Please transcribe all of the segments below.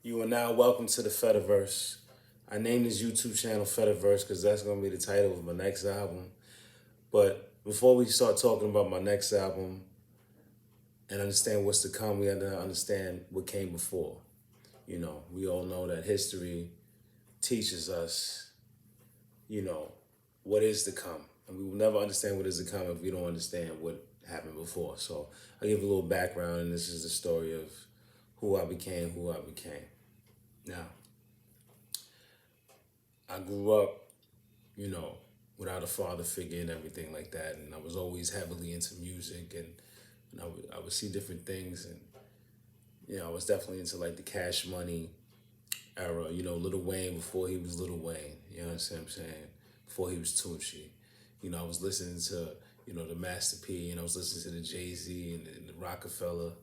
You are now welcome to the Fetaverse. I named this YouTube channel Fetaverse because that's going to be the title of my next album. But before we start talking about my next album and understand what's to come, we have to understand what came before. We all know that history teaches us, you know, what is to come. And we will never understand what is to come if we don't understand what happened before. So I'll give a little background, and this is the story of who I became, who I became. Now, I grew up, you know, without a father figure and everything like that. And I was always heavily into music and I would see different things. And, I was definitely into like the Cash Money era, Lil Wayne before he was Lil Wayne, you know what I'm saying? Before he was Tunchi. I was listening to, the Master P, and I was listening to the Jay-Z and the Rockefeller,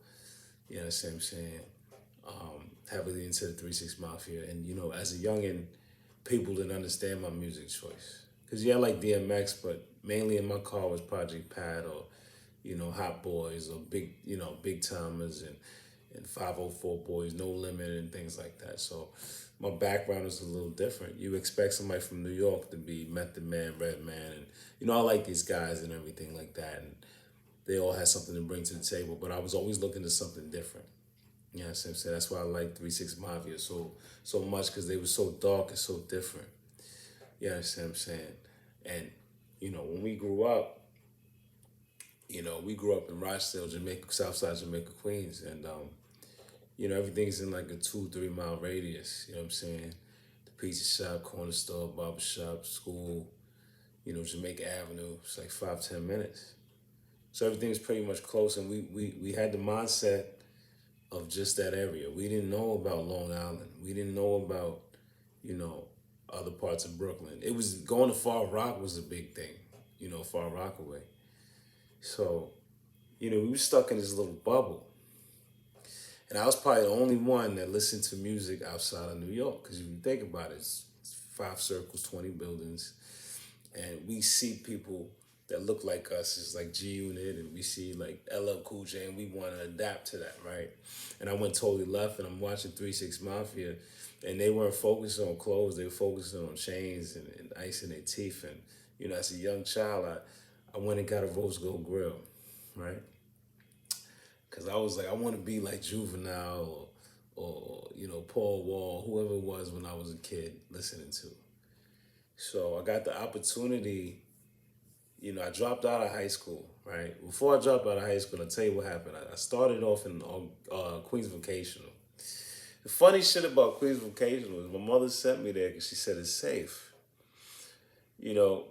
you know what I'm saying? Heavily into the 3 6 Mafia. And, as a youngin', people didn't understand my music choice. Because, yeah, I like DMX, but mainly in my car was Project Pat or, Hot Boys or Big Timers and 504 Boys, No Limit and things like that. So my background is a little different. You expect somebody from New York to be Method Man, Red Man, and, I like these guys and everything like that. And they all had something to bring to the table, but I was always looking to something different. You know what I'm saying? That's why I like 3 6 Mafia so much because they were so dark and so different. You know what I'm saying? And, when we grew up, we grew up in Rochdale, Jamaica, Southside Jamaica, Queens. And, everything's in like a 2, 3 mile radius. You know what I'm saying? The pizza shop, corner store, barber shop, school, Jamaica Avenue. It's like 5, 10 minutes. So everything's pretty much close. And we had the mindset of just that area. We didn't know about Long Island. We didn't know about, you know, other parts of Brooklyn. It was going to Far Rock was a big thing, Far Rockaway. So, we were stuck in this little bubble. And I was probably the only one that listened to music outside of New York. Because if you think about it, it's 5 circles, 20 buildings. And we see people that look like us. It's like G Unit, and we see like LL Cool J, and we want to adapt to that, right? And I went totally left, and I'm watching 3 6 Mafia, and they weren't focused on clothes. They were focusing on chains and ice in their teeth. And, as a young child, I went and got a rose gold grill, right? Because I was like, I want to be like Juvenile or Paul Wall, whoever it was when I was a kid listening to. So I got the opportunity. I dropped out of high school, right? Before I dropped out of high school, I'll tell you what happened. I started off in Queens Vocational. The funny shit about Queens Vocational is my mother sent me there because she said it's safe. You know,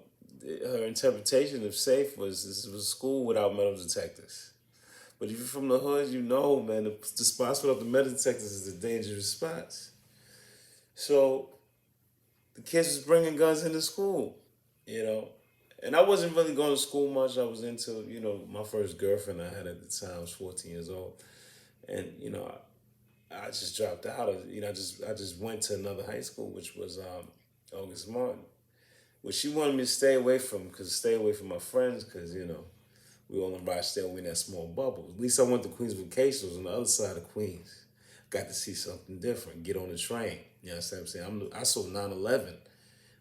her interpretation of safe was this was a school without metal detectors. But if you're from the hood, man, the spots without the metal detectors is the dangerous spots. So the kids was bringing guns into school, you know. And I wasn't really going to school much. I was into, my first girlfriend I had at the time. I was 14 years old. And, I just dropped out. I just went to another high school, which was August Martin. Which she wanted me to stay away from my friends, because, we all in Rochdale, we in that small bubble. At least I went to Queens Vocationals on the other side of Queens. Got to see something different, get on the train. You know what I'm saying? I saw 9/11.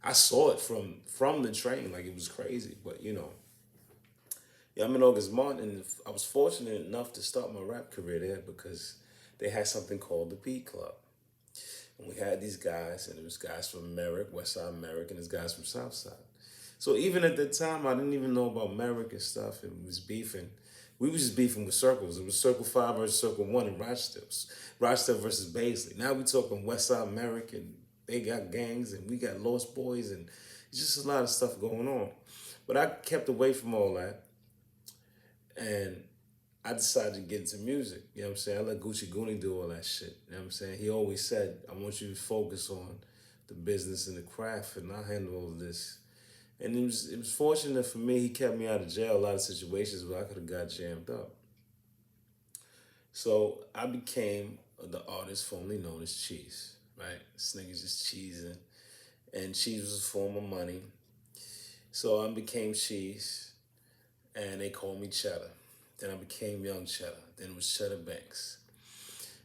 I saw it from the train, like it was crazy. But yeah, I'm in August Martin, and I was fortunate enough to start my rap career there because they had something called the Beat Club. And we had these guys, and it was guys from Merrick, West Side Merrick, and there's guys from South Side. So even at that time, I didn't even know about Merrick and stuff, and we was beefing. We was just beefing with circles. It was Circle 5 versus Circle 1 in Rochdale. Rochdale versus Baisley. Now we talking West Side Merrick, and they got gangs, and we got Lost Boys, and it's just a lot of stuff going on. But I kept away from all that, and I decided to get into music. You know what I'm saying? I let Gucci Goonie do all that shit. You know what I'm saying? He always said, I want you to focus on the business and the craft, and I'll handle all of this. And it was fortunate for me. He kept me out of jail. A lot of situations where I could have got jammed up. So I became the artist formerly known as Cheese, right? This nigga's just cheesing. And Cheese was a form of money. So I became Cheese, and they called me Cheddar. Then I became Young Cheddar. Then it was Cheddar Banks.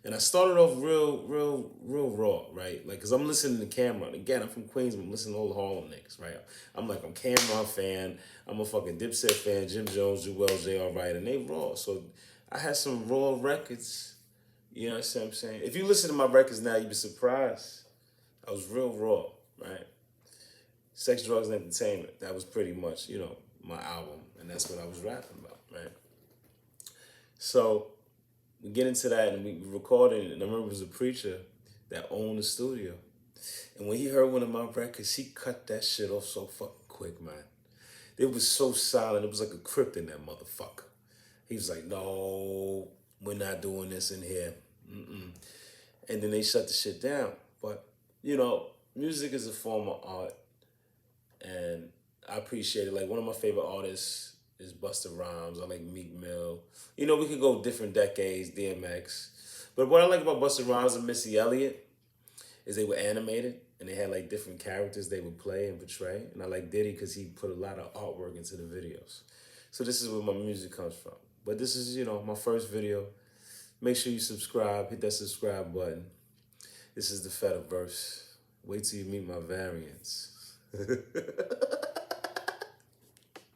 And I started off real raw, right? Like, cause I'm listening to Cameron. Again, I'm from Queens. I'm listening to all the Harlem niggas, right? I'm Cameron fan. I'm a fucking Dipset fan. Jim Jones, Jewel, J.R. Wright, and they raw. So I had some raw records. You know what I'm saying? If you listen to my records now, you'd be surprised. I was real raw, right? Sex, drugs, and entertainment. That was pretty much, my album, and that's what I was rapping about, right? So we get into that, and we recorded it. And I remember it was a preacher that owned the studio, and when he heard one of my records, he cut that shit off so fucking quick, man. It was so silent. It was like a crypt in that motherfucker. He was like, "No, we're not doing this in here." And then they shut the shit down. But music is a form of art, and I appreciate it. Like, one of my favorite artists is Busta Rhymes. I like Meek Mill. We could go different decades, DMX. But what I like about Busta Rhymes and Missy Elliott is they were animated and they had like different characters they would play and portray. And I like Diddy because he put a lot of artwork into the videos. So this is where my music comes from. But this is, my first video. Make sure you subscribe. Hit that subscribe button. This is the Feta verse. Wait till you meet my variants.